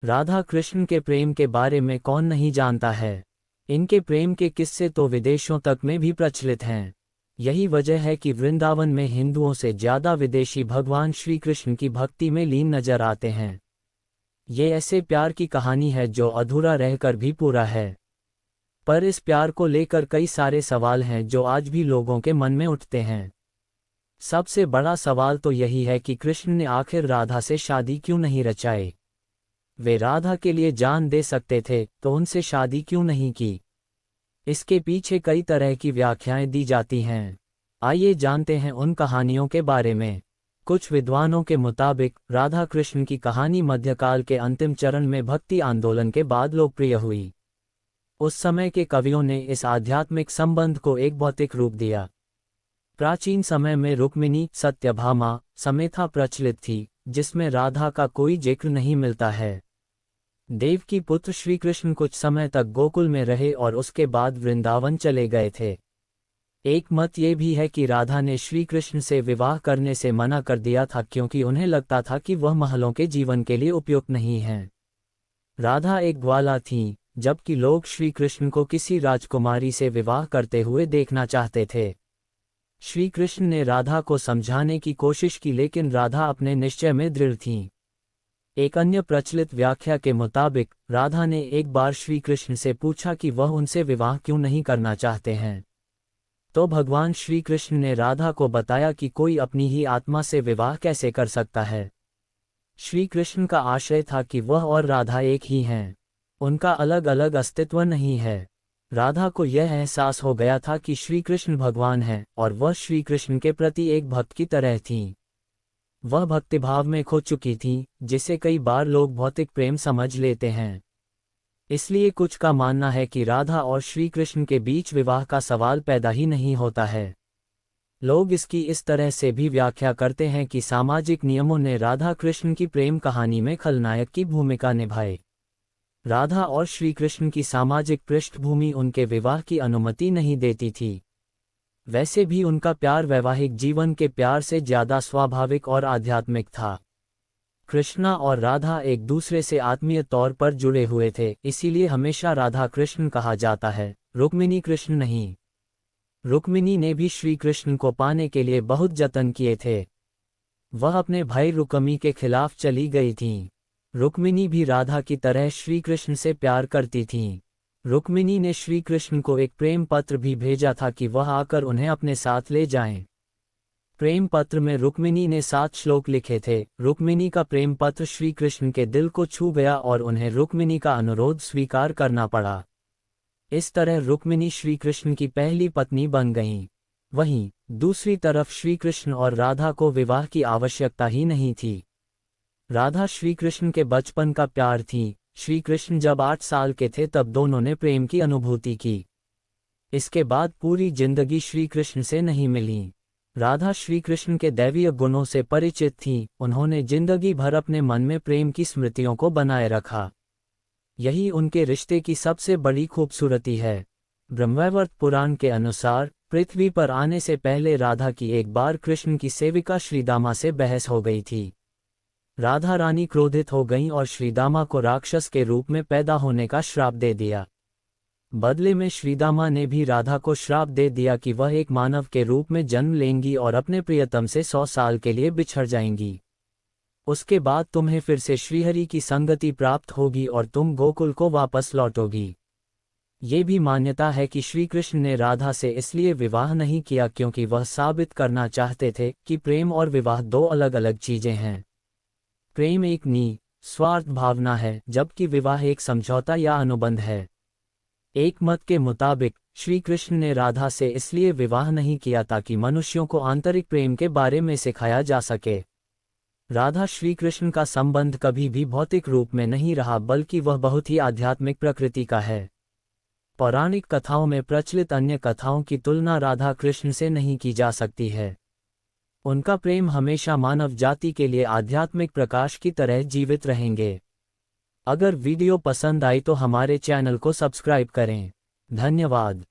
राधा कृष्ण के प्रेम के बारे में कौन नहीं जानता है। इनके प्रेम के किस्से तो विदेशों तक में भी प्रचलित हैं। यही वजह है कि वृंदावन में हिंदुओं से ज़्यादा विदेशी भगवान श्री कृष्ण की भक्ति में लीन नजर आते हैं। ये ऐसे प्यार की कहानी है जो अधूरा रहकर भी पूरा है। पर इस प्यार को लेकर कई सारे सवाल हैं जो आज भी लोगों के मन में उठते हैं। सबसे बड़ा सवाल तो यही है कि कृष्ण ने आखिर राधा से शादी क्यों नहीं रचाई। वे राधा के लिए जान दे सकते थे तो उनसे शादी क्यों नहीं की। इसके पीछे कई तरह की व्याख्याएं दी जाती हैं। आइए जानते हैं उन कहानियों के बारे में। कुछ विद्वानों के मुताबिक राधा कृष्ण की कहानी मध्यकाल के अंतिम चरण में भक्ति आंदोलन के बाद लोकप्रिय हुई। उस समय के कवियों ने इस आध्यात्मिक संबंध को एक भौतिक रूप दिया। प्राचीन समय में रुक्मिणी, सत्यभामा, समेथा प्रचलित थी, जिसमें राधा का कोई जिक्र नहीं मिलता है। देवकी पुत्र श्री कृष्ण कुछ समय तक गोकुल में रहे और उसके बाद वृंदावन चले गए थे। एक मत ये भी है कि राधा ने श्री कृष्ण से विवाह करने से मना कर दिया था क्योंकि उन्हें लगता था कि वह महलों के जीवन के लिए उपयुक्त नहीं हैं। राधा एक ग्वाला थीं, जबकि लोग श्री कृष्ण को किसी राजकुमारी से विवाह करते हुए देखना चाहते थे। श्री कृष्ण ने राधा को समझाने की कोशिश की लेकिन राधा अपने निश्चय में दृढ़ थीं। एक अन्य प्रचलित व्याख्या के मुताबिक राधा ने एक बार श्री कृष्ण से पूछा कि वह उनसे विवाह क्यों नहीं करना चाहते हैं। तो भगवान श्री कृष्ण ने राधा को बताया कि कोई अपनी ही आत्मा से विवाह कैसे कर सकता है। श्री कृष्ण का आशय था कि वह और राधा एक ही हैं, उनका अलग अलग अस्तित्व नहीं है। राधा को यह एहसास हो गया था कि श्री कृष्ण भगवान हैं और वह श्री कृष्ण के प्रति एक भक्त की तरह थीं। वह भक्तिभाव में खो चुकी थीं, जिसे कई बार लोग भौतिक प्रेम समझ लेते हैं। इसलिए कुछ का मानना है कि राधा और श्री कृष्ण के बीच विवाह का सवाल पैदा ही नहीं होता है। लोग इसकी इस तरह से भी व्याख्या करते हैं कि सामाजिक नियमों ने राधा कृष्ण की प्रेम कहानी में खलनायक की भूमिका निभाई। राधा और श्री कृष्ण की सामाजिक पृष्ठभूमि उनके विवाह की अनुमति नहीं देती थी। वैसे भी उनका प्यार वैवाहिक जीवन के प्यार से ज़्यादा स्वाभाविक और आध्यात्मिक था। कृष्णा और राधा एक दूसरे से आत्मीय तौर पर जुड़े हुए थे, इसीलिए हमेशा राधा कृष्ण कहा जाता है, रुक्मिणी कृष्ण नहीं। रुक्मिणी ने भी श्री कृष्ण को पाने के लिए बहुत जतन किए थे। वह अपने भाई रुक्मी के खिलाफ चली गई थीं। रुक्मिणी भी राधा की तरह श्री कृष्ण से प्यार करती थीं। रुक्मिणी ने श्री कृष्ण को एक प्रेम पत्र भी भेजा था कि वह आकर उन्हें अपने साथ ले जाएं। प्रेम पत्र में रुक्मिणी ने 7 श्लोक लिखे थे। रुक्मिणी का प्रेम पत्र श्री कृष्ण के दिल को छू गया और उन्हें रुक्मिणी का अनुरोध स्वीकार करना पड़ा। इस तरह रुक्मिणी श्री कृष्ण की पहली पत्नी बन गईं। वहीं दूसरी तरफ श्री कृष्ण और राधा को विवाह की आवश्यकता ही नहीं थी। राधा श्री कृष्ण के बचपन का प्यार थी। श्री कृष्ण जब 8 साल के थे तब दोनों ने प्रेम की अनुभूति की। इसके बाद पूरी जिंदगी श्री कृष्ण से नहीं मिलीं। राधा श्री कृष्ण के दैवीय गुणों से परिचित थीं। उन्होंने जिंदगी भर अपने मन में प्रेम की स्मृतियों को बनाए रखा। यही उनके रिश्ते की सबसे बड़ी खूबसूरती है। ब्रह्मवैवर्त पुराण के अनुसार पृथ्वी पर आने से पहले राधा की एक बार कृष्ण की सेविका श्रीदामा से बहस हो गई थी। राधा रानी क्रोधित हो गईं और श्रीदामा को राक्षस के रूप में पैदा होने का श्राप दे दिया। बदले में श्रीदामा ने भी राधा को श्राप दे दिया कि वह एक मानव के रूप में जन्म लेंगी और अपने प्रियतम से 100 साल के लिए बिछड़ जाएंगी। उसके बाद तुम्हें फिर से श्रीहरि की संगति प्राप्त होगी और तुम गोकुल को वापस लौटोगी। ये भी मान्यता है कि श्री कृष्ण ने राधा से इसलिए विवाह नहीं किया क्योंकि वह साबित करना चाहते थे कि प्रेम और विवाह 2 अलग अलग चीजें हैं। प्रेम एक निस्वार्थ भावना है, जबकि विवाह एक समझौता या अनुबंध है। एक मत के मुताबिक श्री कृष्ण ने राधा से इसलिए विवाह नहीं किया ताकि मनुष्यों को आंतरिक प्रेम के बारे में सिखाया जा सके। राधा श्री कृष्ण का संबंध कभी भी भौतिक रूप में नहीं रहा, बल्कि वह बहुत ही आध्यात्मिक प्रकृति का है। पौराणिक कथाओं में प्रचलित अन्य कथाओं की तुलना राधा कृष्ण से नहीं की जा सकती है। उनका प्रेम हमेशा मानव जाति के लिए आध्यात्मिक प्रकाश की तरह जीवित रहेंगे। अगर वीडियो पसंद आई तो हमारे चैनल को सब्सक्राइब करें। धन्यवाद।